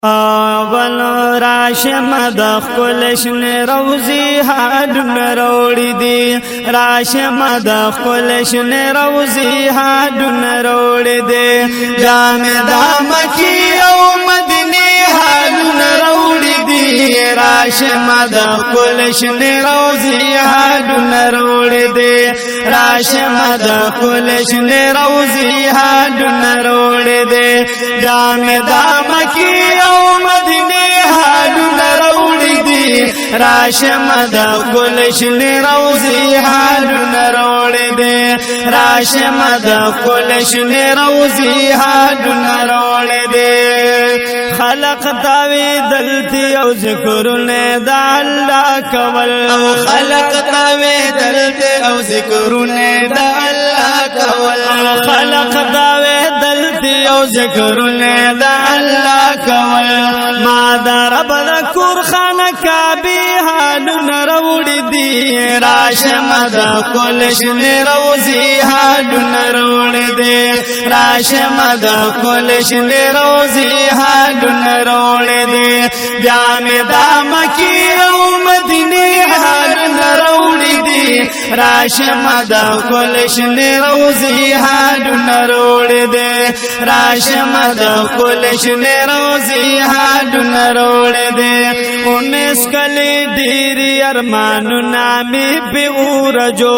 اول راشم د خلشن روزی هادن روڑی دی راشم د خلشن روزی هادن روڑی دی جامد مکی او مدنی هادن روڑی دی راشم د خلشن روزی هادن روڑی دی راشم د خلشن روزی هادن روڑی دی جامد مکی مدینه حالونه روڑی دی راشم د گلشن روزی حالونه روڑی دی راشم د گلشن روزی حالونه روڑی دی خلق داوی دلتی او ذکرونه د الله کول خلق داوی دلتی او ذکرونه د الله کول خلق داوی دلتی او ذکرونه د الله کول ما در رب ذکر خانه کعبه حالون روڑی دی راشم د کلشن روزی حالون روڑی دی راشم د کلشن روزی حالون روڑی دی بیام دا مکی او مدینه حالون روڑی دی راشم د کلشن روزی حالون روڑی دی راشم د کلشن روزی حالون روڑی دی انیس کلی دیری ارمانو نامی پی اورجو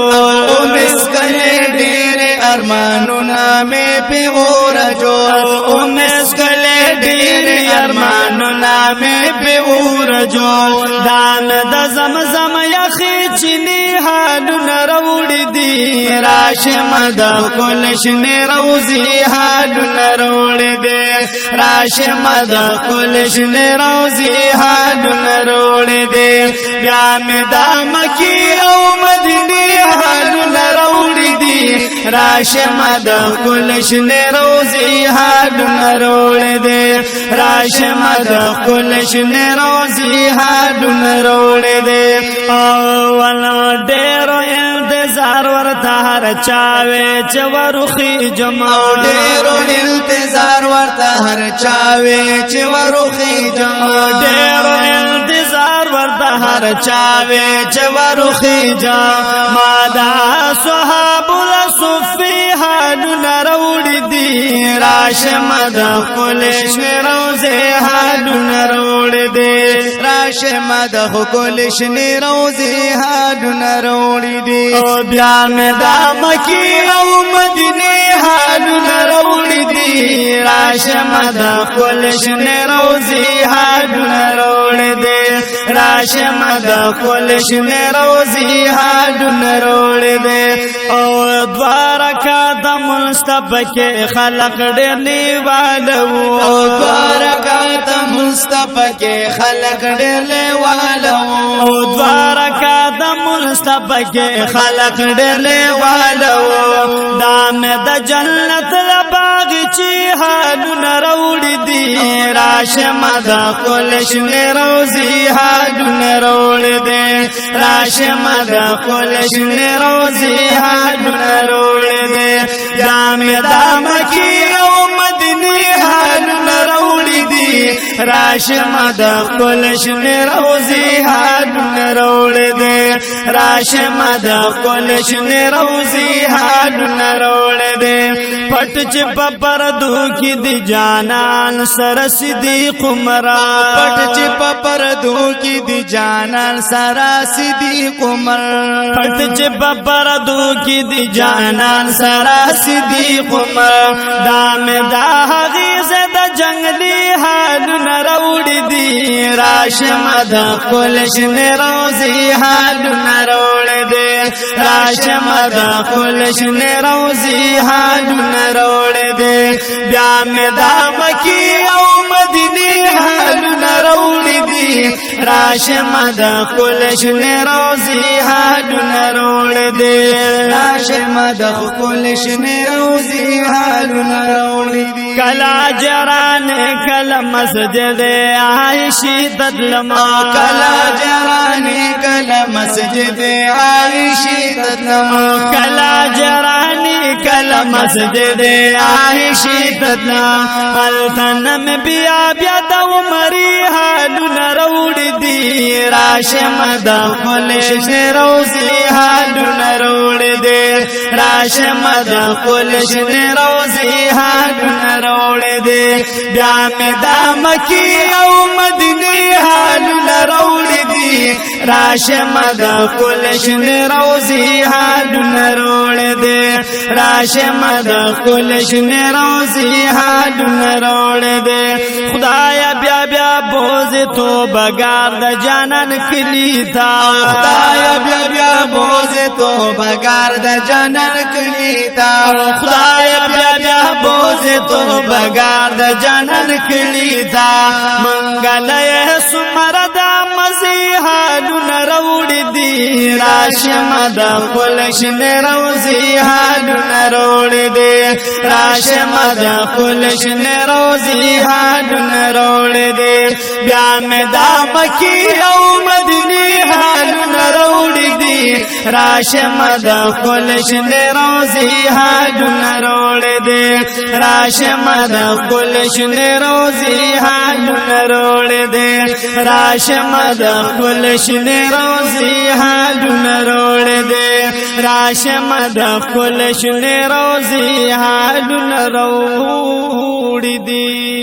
انیس کلی دیری ارمانو نامی پی اورجو انیس کلی دیری ارمانو نامی پی اورجو دان د زمزم یخی چینی حالون روڑی دی راشم د کلشن روزی حالون روڑی دی راشم د کلشن روزی حالون روڑی دی بیام دا مکی او مدینی حالون روڑی دی راشم د کلشن روزی حالون روڑی دی راشم د کلشن روزی حالون روڑی دی اول ډیرو انتظار ورته هر چاوي چې ورخي جما ډیرو انتظار ورته هر چاوي چې ورخي جما ډیرو انتظار ورته هر چاوي چې ورخي جما دا صحاب الصفي حالون روڑی دی راشم د کلشن روزي حالون روڑی دی راشم د کلشن روزي حالون روڑی دی بیام دا مکی او مدینه حالون روڑی دی راشم د کلشن روزی حالون روڑی دی راشم د کلشن روزی حالون روڑی دی او دوارکات مصطفی خلق ډیر نیوالو او دوارکات مصطفی خلق ډیر نیوالو او دوارکات مصطفی خلق ډیر نیوالو دام د جنت لباغ چی حالون روڑی دی راشم د کلشن روزی حالون روڑی دی راشم د کلشن روزی حالون روڑی دی دام دا مکی او مدینی حالون روڑی دی راشم د کلشن روزی حالون روڑی دی راشم د کلشن روزی حالون روڑی دی پټ چې پردو کې دی جانان سر صدیق عمر پټ چې پردو کې دی جانان سر صدیق عمر پټ چې پردو کې دی جانان سر صدیق عمر دام دا هغه زد جنگلی حالون روڑی دی راشم د کلشن روزی حالون روڑی دی راشم د کلشن روزی حالون روڑی دی بیام دا مکی او مدینی حالون روڑی دی راشم د کلشن روزی حالون روڑ دے راشم د کلشن روزی حالون روڑ دے کلا جران کلا مسجد عائشی تدلما کلا جران کلا مسجد عائشی تدلما کلا جرانی کلا مسجد عائشی تدلما التنم بیا بیا دو مری حالون روڑ دی راشم د کلشن روزی حالون روڑ دے راشم د کلشن روزی حالون روڑ دے بیا میں دا مکی او مدنی حالون روڑ دی راشم د کلشن روزی حالون روڑ دے راشم د کلشن روزی حالون روڑ دے خدایا بیا بیا بوز تو بگار د جانان کلی تا خدایا بیا بیا بوز تو بگار د جانان کلی تا خدایا بیا بیا بوز تو بگار د جانان کلی تا منگلے سمردا مزیحالون روڑ دی راشم د کلشن روزی حالون روڑ دے راشم د کلشن روزی حالون روڑ دے بیا میں دا مکی او مدنی حالون روڑ دی راشم د کلشن روزی حالون روڑ دے راشم د کلشن روزی حالون روڑ دے راشم د کلشن روزی حالون روڑ دے راشم د کلشن روزی حالون روڑ دی